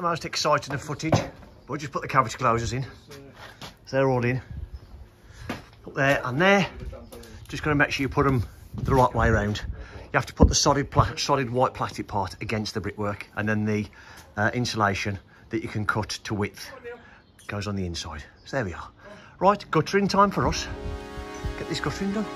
the most exciting of footage, but we'll just put the cavity closers in. So they're all in. Up there and there. Just going to make sure you put them the right way around. You have to put the solid white plastic part against the brickwork, and then the insulation that you can cut to width goes on the inside. So there we are. Right, guttering time for us. Get this guttering done.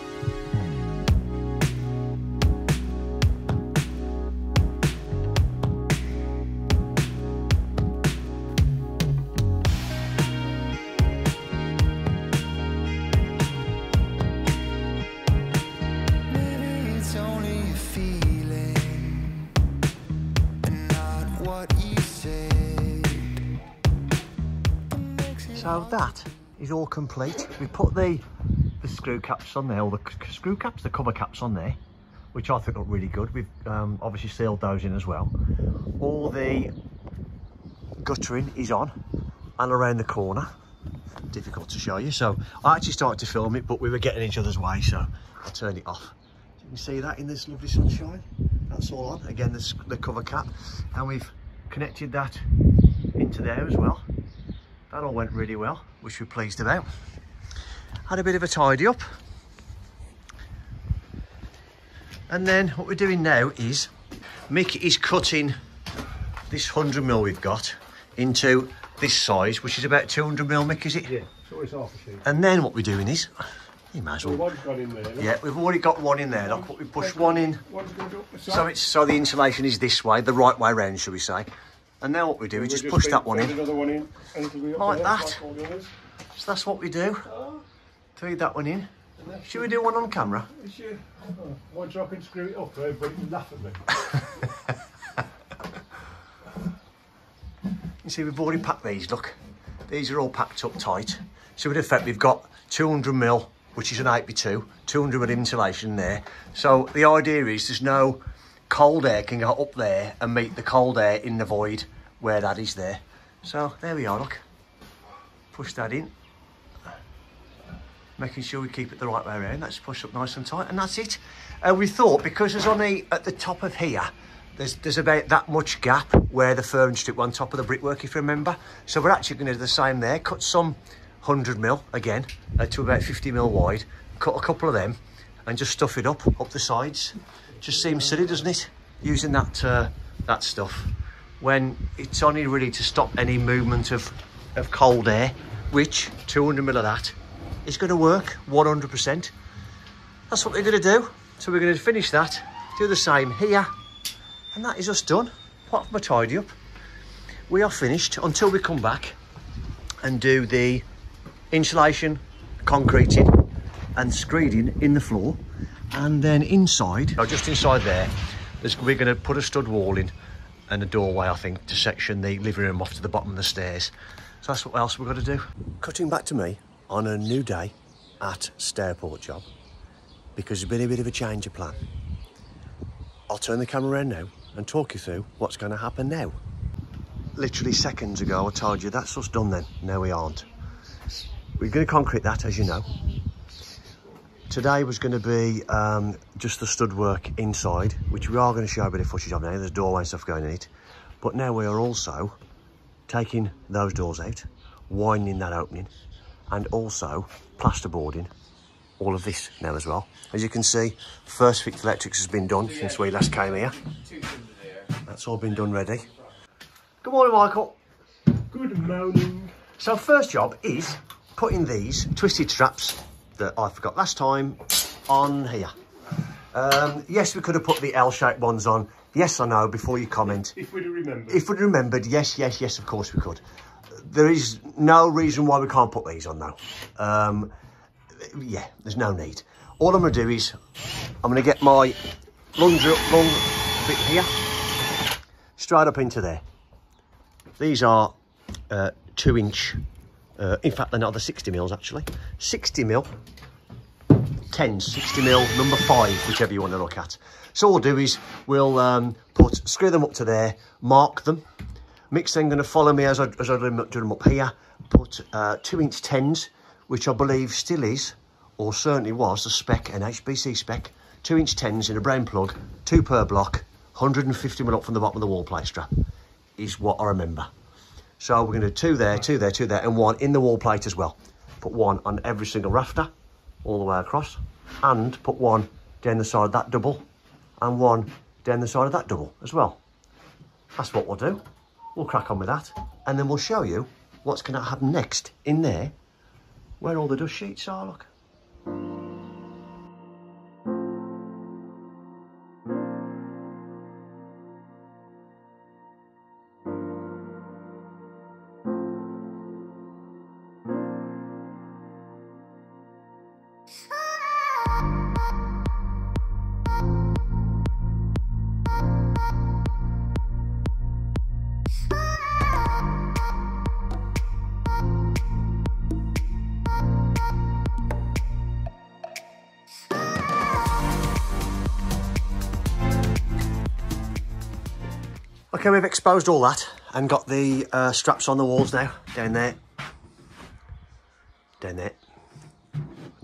So that is all complete. We put the screw caps on there, or the screw caps, the cover caps on there, which I think look really good. We've obviously sealed those in as well. All the guttering is on and around the corner. Difficult to show you. So I actually started to film it, but we were getting each other's way, so I turned it off. So you can see that in this lovely sunshine. That's all on. Again, the cover cap, and we've connected that into there as well. That all went really well, which we're pleased about. Had a bit of a tidy up. And then what we're doing now is, Mick is cutting this 100mm we've got into this size, which is about 200mm, Mick, is it? Yeah, so it's half a sheet. And then what we're doing is, you might as well. One's got in there, look. Yeah, we've already got one in there. Look, we push one in. So the insulation is this way, the right way round, shall we say. And now what we do is just push that one in. Another one in like that. So that's what we do. Feed that one in. Should we do one on camera? Once I can screw it up, everybody can laugh at me. You see, we've already packed these, look. These are all packed up tight. So in effect, we've got 200mm, which is an 8x2, 200mm insulation there. So the idea is there's no cold air can go up there and meet the cold air in the void where that is there. So there we are, look. Push that in. Making sure we keep it the right way around. That's pushed up nice and tight, and that's it. We thought, because there's only at the top of here, there's about that much gap where the furring strip on top of the brickwork, if you remember. So we're actually going to do the same there. Cut some 100mm again to about 50mm wide. Cut a couple of them and just stuff it up the sides. Just seems silly, doesn't it, using that that stuff when it's only really to stop any movement of cold air, which 200mm of that is going to work 100%. That's what we're going to do. So we're going to finish that, do the same here, and that is us done. Apart from a tidy up, we are finished until we come back and do the insulation, concreting and screeding in the floor. And then inside, just inside there, we're going to put a stud wall in and a doorway, I think, to section the living room off to the bottom of the stairs. So that's what else we've got to do. Cutting back to me on a new day at Stairport job, because there's been a bit of a change of plan. I'll turn the camera around now and talk you through what's going to happen now. Literally seconds ago, I told you that's us done then. No, we aren't. We're going to concrete that, as you know. Today was going to be just the stud work inside, which we are going to show a bit of footage of now. There's doorway and stuff going in it. But now we are also taking those doors out, widening that opening, and also plasterboarding all of this now as well. As you can see, first fix electrics has been done since we last came here. That's all been done ready. Good morning, Michael. Good morning. So first job is putting these twisted straps that I forgot last time on here. Yes, we could have put the L-shaped ones on. Yes, I know, before you comment. If we'd have remembered. If we'd remembered, yes, of course we could. There is no reason why we can't put these on though. Yeah, there's no need. All I'm going to do is, I'm going to get my long bit here, straight up into there. These are 2-inch, in fact they're not, the 60mm actually. 60mm, 10s, 60mm, number 5, whichever you want to look at. So all we'll do is, we'll screw them up to there, mark them. Mick's then going to follow me as I do them up here, put 2-inch 10s, which I believe still is, or certainly was, the spec, an HBC spec, 2-inch 10s in a brown plug, 2 per block, 150mm up from the bottom of the wall plate strap, is what I remember. So we're going to do 2 there, 2 there, 2 there, and 1 in the wall plate as well. Put 1 on every single rafter, all the way across, and put 1 down the side of that double, and 1 down the side of that double as well. That's what we'll do. We'll crack on with that, and then we'll show you what's going to happen next in there, where all the dust sheets are, look. Okay, we've exposed all that and got the straps on the walls now, down there. Down there.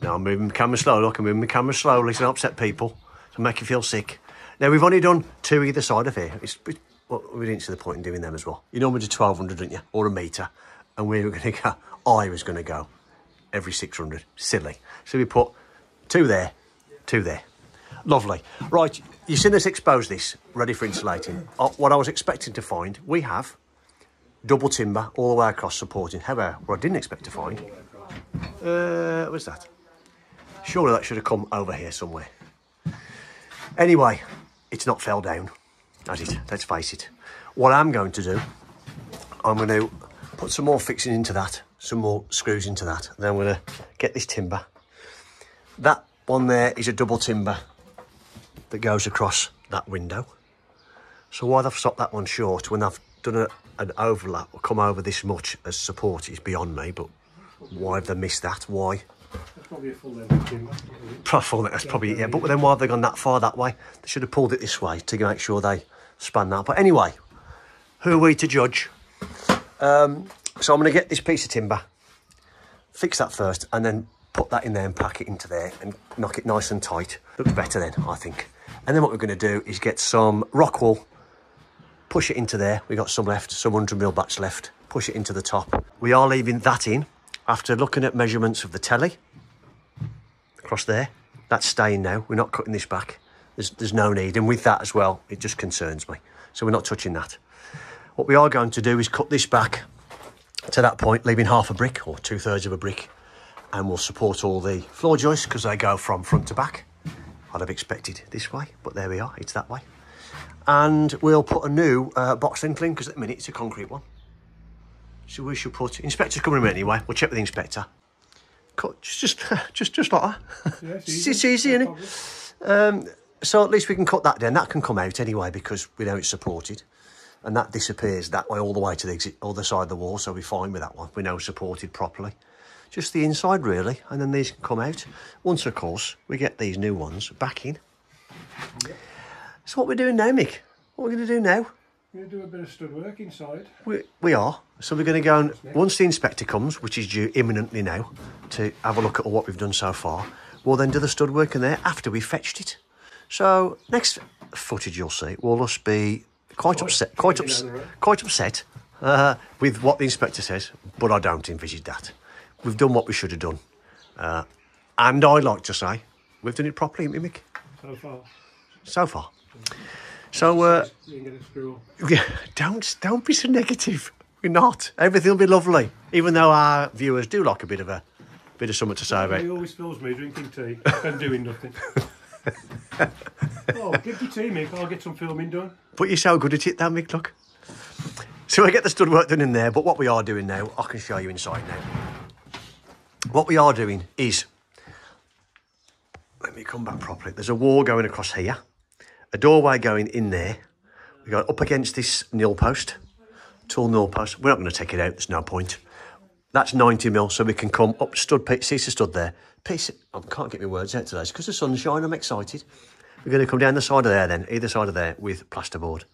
Now I'm moving the camera slow, look, I'm moving the camera slowly so I don't upset people, to make you feel sick. Now we've only done 2 either side of here. Well, we didn't see the point in doing them as well. You normally do 1200, don't you? Or a metre. And we were going to go, I was going to go every 600. Silly. So we put 2 there, 2 there. Lovely. Right, you've seen us expose this, ready for insulating. What I was expecting to find, we have double timber all the way across supporting. However, what I didn't expect to find, what's that? Surely that should have come over here somewhere. Anyway, it's not fell down, has it? Let's face it. What I'm going to do, I'm going to put some more fixing into that, some more screws into that. Then I'm going to get this timber. That one there is a double timber that goes across that window. So why they've stopped that one short when I've done an overlap or come over this much as support is beyond me, but why have they missed that? Why? That's probably a full length timber. That's probably, yeah, but then why have they gone that far that way? They should have pulled it this way to make sure they span that. But anyway, who are we to judge? So I'm going to get this piece of timber, fix that first, and then put that in there and pack it into there and knock it nice and tight. Looks better then, I think. And then what we're going to do is get some rock wool, push it into there. We got some left, some 100mm batch left. Push it into the top. We are leaving that in after looking at measurements of the telly across there. That's staying now. We're not cutting this back. There's no need. And with that as well, it just concerns me. So we're not touching that. What we are going to do is cut this back to that point, leaving half a brick or 2/3 of a brick. And we'll support all the floor joists because they go from front to back. I'd have expected this way, but there we are, it's that way. And we'll put a new box link because at the minute it's a concrete one. So we should put, inspector's coming in anyway, we'll check with the inspector. Cut, just like that. Yeah, it's easy, isn't it? So at least we can cut that down. That can come out anyway because we know it's supported. And that disappears that way all the way to the other side of the wall, so we're fine with that one. We know it's supported properly. Just the inside really, and then these can come out. Once, of course, we get these new ones back in. Yep. So what we're doing now, Mick? What we're going to do now? We're going to do a bit of stud work inside. We are. So we're going to go and, once the inspector comes, which is due imminently now, to have a look at what we've done so far, we'll then do the stud work in there after we've fetched it. So next footage you'll see will just be quite upset with what the inspector says, but I don't envisage that. We've done what we should have done. And I like to say, we've done it properly, haven't we, Mick? So far. So far. So, you can get a screw. Yeah, don't be so negative. We're not. Everything will be lovely. Even though our viewers do like a bit of something to say about it. He always fills me drinking tea and doing nothing. Oh, give the tea, Mick. I'll get some filming done. But you're so good at it, though, Mick, look. So I get the stud work done in there, but what we are doing now, I can show you inside now. What we are doing is, let me come back properly. There's a wall going across here, a doorway going in there. We go up against this nil post, tall nil post. We're not going to take it out, there's no point. That's 90mm, so we can come up stud, see the stud there. Piece, I can't get my words out today, it's because the sun's shining, I'm excited. We're going to come down the side of there then, either side of there with plasterboard.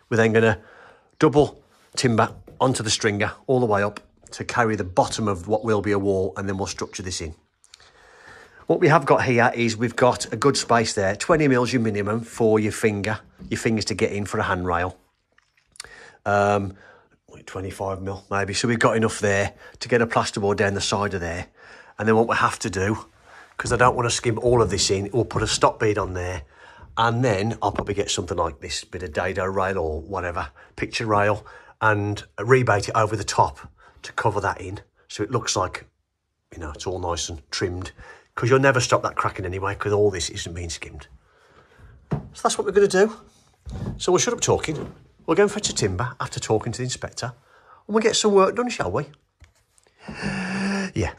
We're then going to double timber onto the stringer all the way up to carry the bottom of what will be a wall, and then we'll structure this in. What we have got here is we've got a good space there, 20mm your minimum for your fingers to get in for a handrail. 25 mil maybe. So we've got enough there to get a plasterboard down the side of there. And then what we have to do, because I don't want to skim all of this in, we'll put a stop bead on there. And then I'll probably get something like this, bit of dado rail or whatever, picture rail, and rebate it over the top to cover that in. So it looks like, you know, it's all nice and trimmed. Because you'll never stop that cracking anyway, because all this isn't being skimmed. So that's what we're going to do. So we'll shut up talking. We'll go and fetch a timber after talking to the inspector. And we'll get some work done, shall we? Yeah.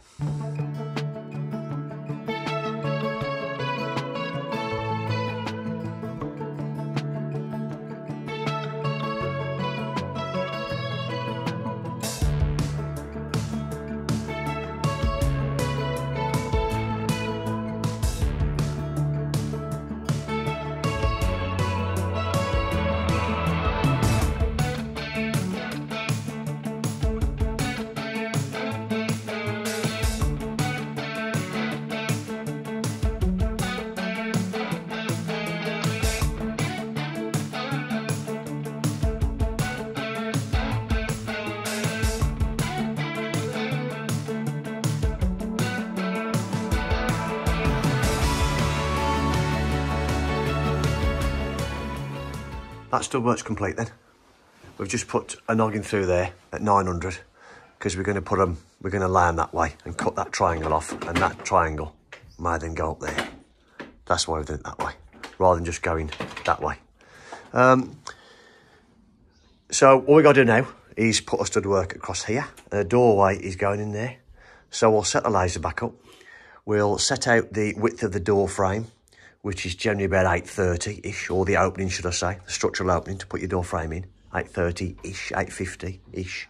That stud work's complete then. We've just put a noggin through there at 900 because we're going to put them, we're going to lay them that way and cut that triangle off, and that triangle may then go up there. That's why we've done it that way, rather than just going that way. So all we got to do now is put a stud work across here, and a doorway is going in there. So we'll set the laser back up. We'll set out the width of the door frame, which is generally about 830-ish, or the opening, should I say, the structural opening to put your door frame in, 830-ish, 850-ish.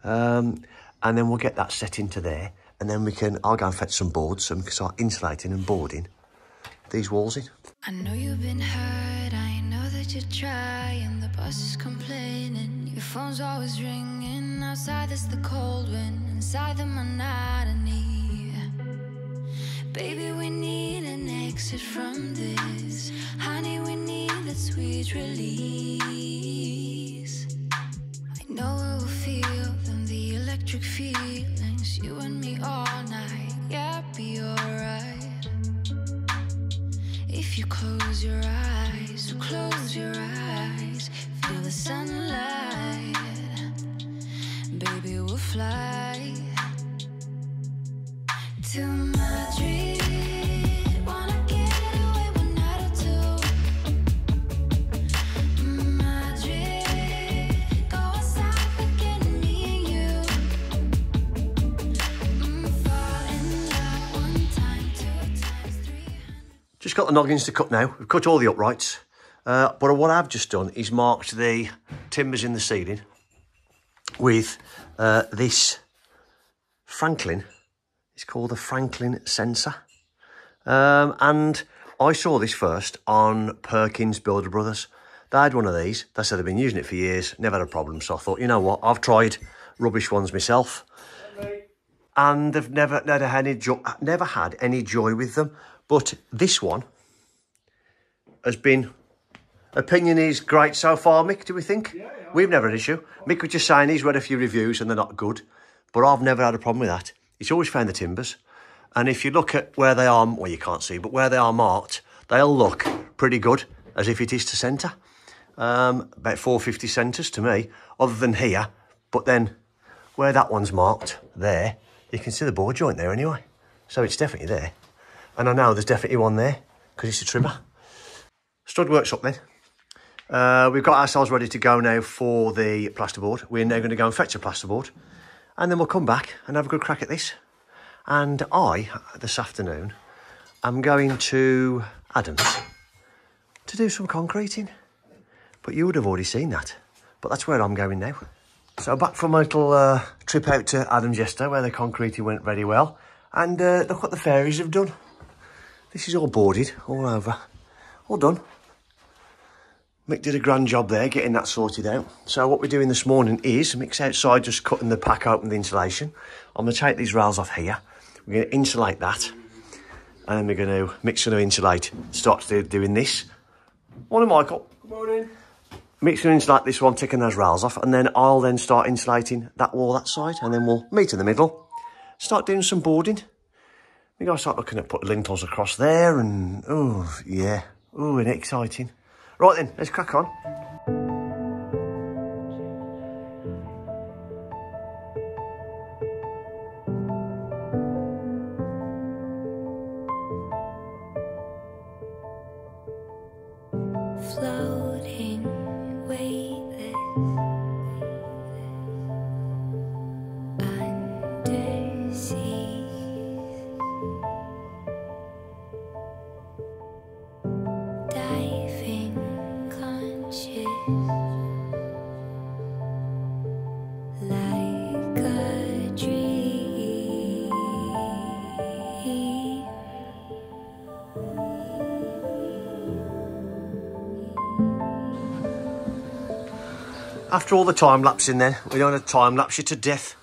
And then we'll get that set into there, and then I'll go and fetch some boards so we can start insulating and boarding these walls in. I know you've been hurt, I know that you're trying, the boss is complaining, your phone's always ringing, outside there's the cold wind, inside the monotony. Baby, we need an exit from this. Honey, we need that sweet release. I know we will feel them, the electric feelings, you and me all night. Yeah, be alright. If you close your eyes, so close your eyes, feel the sunlight. Baby, we'll fly to Madrid. Wanna get away one night or two. Madrid, go outside, forgetting me and you. Fall in love one time, 2 times, 300. Just got the noggins to cut now. We've cut all the uprights. But what I've just done is marked the timbers in the ceiling with this Franklin. It's called the Franklin Sensor. And I saw this first on Perkins Builder Brothers. They had one of these. They said they've been using it for years, never had a problem. So I thought, you know what, I've tried rubbish ones myself. And they've never had any joy with them. But this one has been, opinion is great so far, Mick, do we think? Yeah. We've never had an issue. Mick was just saying he's read a few reviews and they're not good. But I've never had a problem with that. It's always found the timbers. And if you look at where they are, well, you can't see, but where they are marked, they'll look pretty good, as if it is to centre. About 450 centres to me, other than here. But then, where that one's marked, there, you can see the board joint there anyway. So it's definitely there. And I know there's definitely one there, because it's a trimmer. Stud works up then. We've got ourselves ready to go now for the plasterboard. We're now going to go and fetch a plasterboard. And then we'll come back and have a good crack at this. And I, this afternoon, am going to Adams to do some concreting. But you would have already seen that. But that's where I'm going now. So back from my little trip out to Adams yesterday, where the concreting went very well. And look what the fairies have done. This is all boarded, all over. All done. Mick did a grand job there, getting that sorted out. So what we're doing this morning is, Mick's outside just cutting the pack open, the insulation. I'm going to take these rails off here. We're going to insulate that. And then Mick's going to insulate, start doing this. Morning, Michael. Good morning. Mixing and insulate this one, taking those rails off, and then I'll then start insulating that wall that side, and then we'll meet in the middle, start doing some boarding. We gotta start looking at putting lintels across there, and oh yeah, oh, and exciting. Right then, let's crack on. Floating, weightless, undersea, diving, conscious, like a dream. After all the time lapsing then, we don't have to time lapse you to death.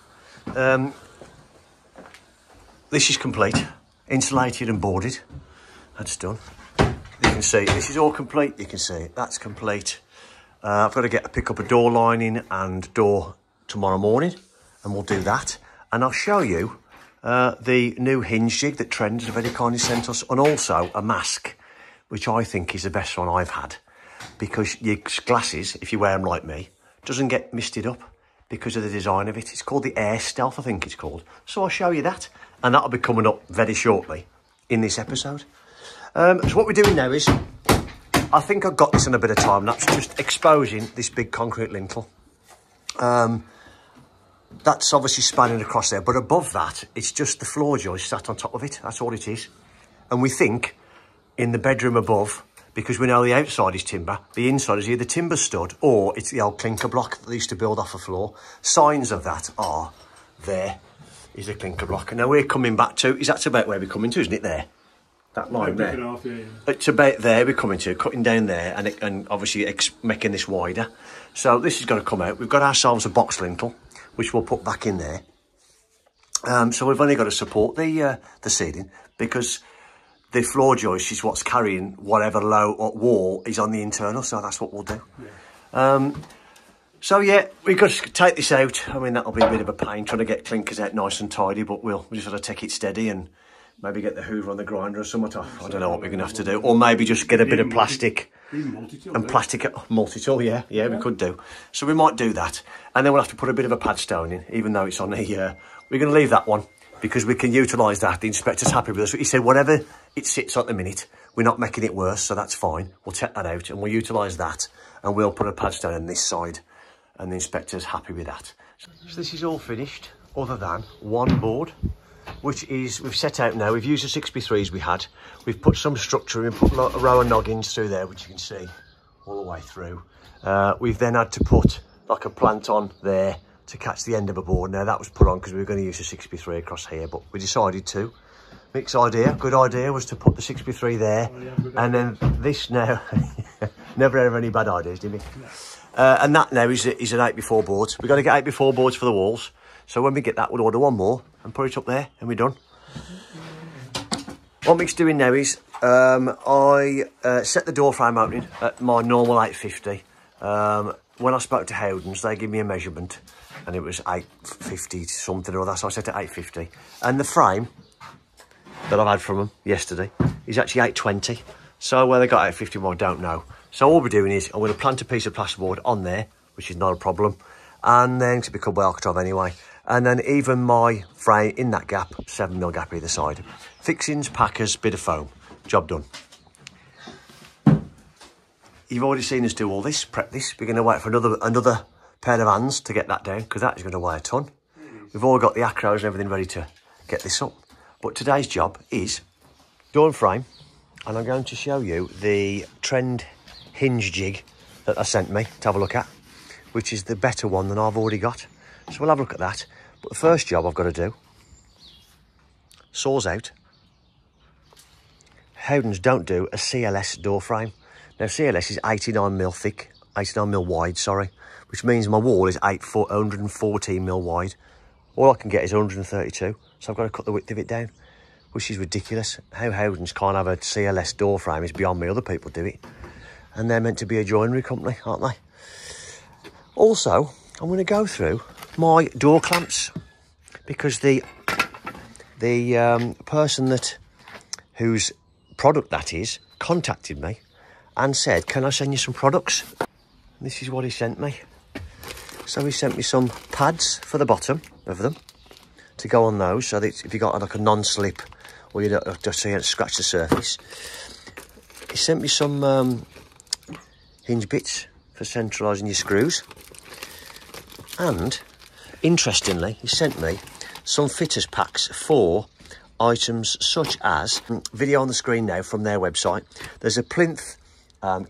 This is complete, insulated and boarded. That's done. You can see this is all complete. You can see that's complete. I've got to pick up a door lining and door tomorrow morning, and we'll do that. And I'll show you the new hinge jig that Trend has very kindly sent us, and also a mask, which I think is the best one I've had, because your glasses, if you wear them like me, doesn't get misted up because of the design of it. It's called the Air Stealth, I think it's called. So I'll show you that, and that'll be coming up very shortly in this episode. So what we're doing now is, I think I've got this on a bit of time lapse, just exposing this big concrete lintel. That's obviously spanning across there, but above that, it's just the floor joist sat on top of it. That's all it is. And we think in the bedroom above, because we know the outside is timber, the inside is either timber stud or it's the old clinker block that they used to build off a floor. Signs of that are there is a clinker block. And now we're coming back to, that's about where we're coming to, isn't it, there? That line there. It's about there we're coming to, cutting down there and obviously making this wider. So this is going to come out. We've got ourselves a box lintel, which we'll put back in there. So we've only got to support the ceiling, because the floor joist is what's carrying whatever low wall is on the internal, so that's what we'll do. Yeah. So yeah, we've got to take this out. I mean, that'll be a bit of a pain trying to get clinkers out nice and tidy, but we'll just have to take it steady and maybe get the hoover on the grinder or something. I don't know what we're going to have to do. Or maybe just get a bit of plastic. And plastic, multi-tool, yeah, we could do. So we might do that. And then we'll have to put a bit of a pad stone in, even though it's on the, we're going to leave that one, because we can utilise that. The inspector's happy with us. He said whatever it sits at the minute, we're not making it worse, so that's fine. We'll take that out and we'll utilise that, and we'll put a pad stone on this side, and the inspector's happy with that. So this is all finished, other than one board, which is, we've set out now. We've used the 6x3s we had. We've put some structure in, put a row of noggins through there, which you can see all the way through. We've then had to put like a plant on there to catch the end of a board. Now that was put on because we were going to use the 6x3 across here, but we decided to. Mick's idea, good idea, was to put the 6x3 there. Oh, yeah, and then this now, never ever any bad ideas, did we? No. And that now is an 8x4 board. We've got to get 8x4 boards for the walls. So when we get that, we'll order one more and put it up there, and we're done. What Mick's doing now is, I set the door frame opening at my normal 850. When I spoke to Howdens, they gave me a measurement, and it was 850 something or other, so I set it 850. And the frame that I've had from them yesterday is actually 820. So where they got 850 more, I don't know. So all we're doing is, I'm going to plant a piece of plasterboard on there, which is not a problem. And then, it's become well cut off anyway. And then even my frame in that gap, 7mm gap either side. Fixings, packers, bit of foam. Job done. You've already seen us do all this, prep this. We're going to wait for another pair of hands to get that down, because that is going to weigh a ton. We've all got the acros and everything ready to get this up. But today's job is door and frame, and I'm going to show you the Trend hinge jig that they sent me to have a look at, which is the better one than I've already got. So we'll have a look at that. But the first job I've got to do, saws out. Howdens don't do a CLS door frame. Now CLS is 89mm thick, 89mm wide, sorry, which means my wall is 114mm wide. All I can get is 132, so I've got to cut the width of it down, which is ridiculous. How Howdens can't have a CLS door frame is beyond me. Other people do it, and they're meant to be a joinery company, aren't they? Also, I'm going to go through my door clamps because the person whose product that is contacted me and said, can I send you some products? This is what he sent me. So he sent me some pads for the bottom of them to go on those, so that if you got like a non-slip or you don't just so you don't scratch the surface. He sent me some hinge bits for centralising your screws, and interestingly he sent me some fitters packs for items such as, video on the screen now from their website, there's a plinth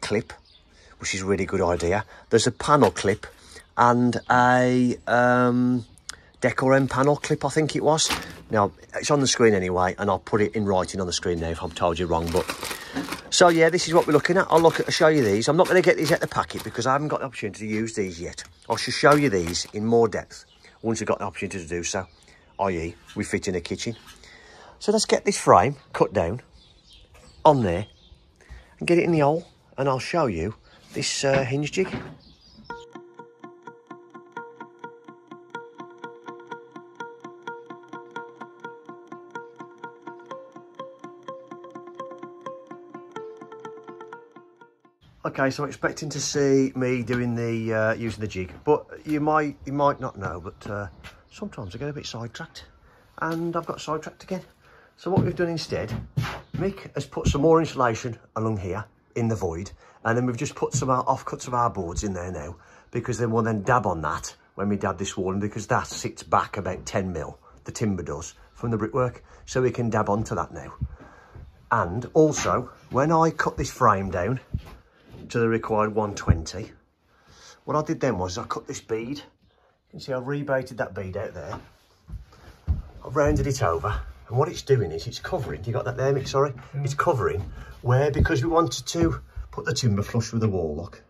clip, which is a really good idea. There's a panel clip and a Decor M panel clip, I think it was. Now, it's on the screen anyway, and I'll put it in writing on the screen now if I've told you wrong. But so, yeah, this is what we're looking at. I'll show you these. I'm not going to get these out the packet because I haven't got the opportunity to use these yet. I shall show you these in more depth once I've got the opportunity to do so, i.e. we fit in a kitchen. So let's get this frame cut down on there and get it in the hole, and I'll show you this hinge jig. Okay, so I'm expecting to see me doing the using the jig, but you might not know, but sometimes I get a bit sidetracked, and I've got sidetracked again. So what we've done instead, Mick has put some more insulation along here in the void, and then we've just put some offcuts of our boards in there now, because then we'll then dab on that when we dab this wall, and because that sits back about 10 mil, the timber does, from the brickwork, so we can dab onto that now. And also, when I cut this frame down to the required 120, what I did then was I cut this bead. You can see I've rebaited that bead out there. I've rounded it over, and what it's doing is it's covering, you got that there, Mick, sorry? Yeah. It's covering where, because we wanted to put the timber flush with the wall, look.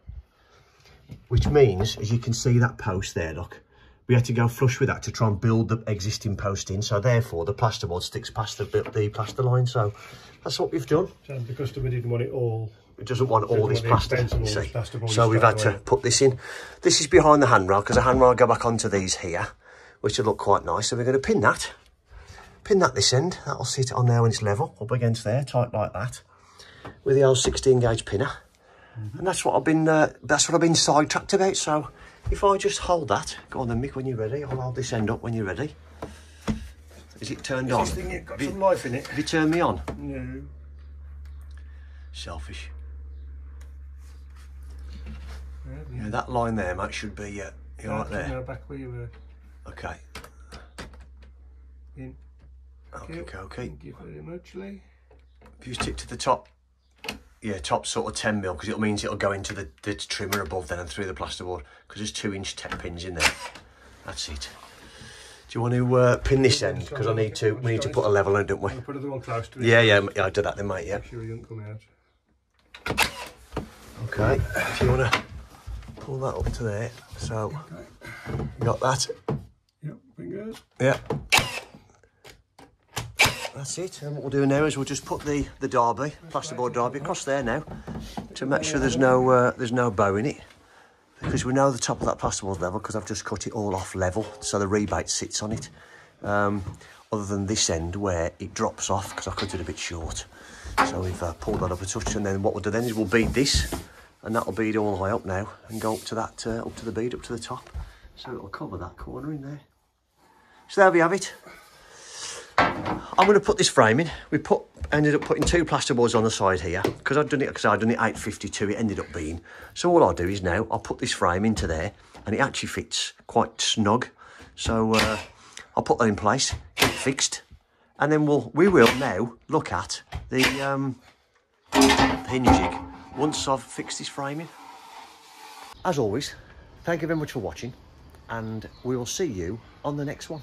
Which means, as you can see that post there, look, we had to go flush with that to try and build the existing post in, so therefore the plasterboard sticks past the plaster line, so that's what we've done. So the customer didn't want it all. It doesn't want all this plaster, you see. So we've had to put this in. This is behind the handrail, because the handrail will go back onto these here, which will look quite nice. So we're going to pin that this end. That'll sit on there when it's level, up against there, tight like that, with the old 16 gauge pinner. And that's what I've been sidetracked about. So if I just hold that, go on then, Mick, when you're ready. I'll hold this end up when you're ready. Is it turned on? This thing got some life in it. Have you turned me on? No. Selfish. Yeah, that line there, mate, should be you're right there. No, back where you were. Okay. In. Okay. Thank you very much, Lee. If you stick to the top, yeah, top sort of 10 mil, because it means it'll go into the trimmer above then and through the plasterboard, because there's 2-inch tech pins in there. That's it. Do you want to pin this end? Because we need to put a level in, don't we? I'll put another one close to it. Yeah, I'll do that then, mate, yeah. Make sure you don't come out. Okay, if you want to pull that up to there, so you got that? Yep, fingers. Yeah. That's it, and what we'll do now is we'll just put the derby, plasterboard derby, across there now, to make sure there's no bow in it, because we know the top of that plasterboard level, because I've just cut it all off level, so the rebate sits on it, other than this end where it drops off, because I cut it a bit short. So we've pulled that up a touch, and then what we'll do then is we'll bead this, and that'll bead all the way up now, and go up to that, up to the bead, up to the top, so it'll cover that corner in there. So there we have it. I'm going to put this frame in. Ended up putting 2 plasterboards on the side here, because I'd done it 852, it ended up being. So all I'll do is now I'll put this frame into there, and it actually fits quite snug. So I'll put that in place, get it fixed, and then we will now look at the hinge jig once I've fixed this framing. As always, thank you very much for watching, and we will see you on the next one.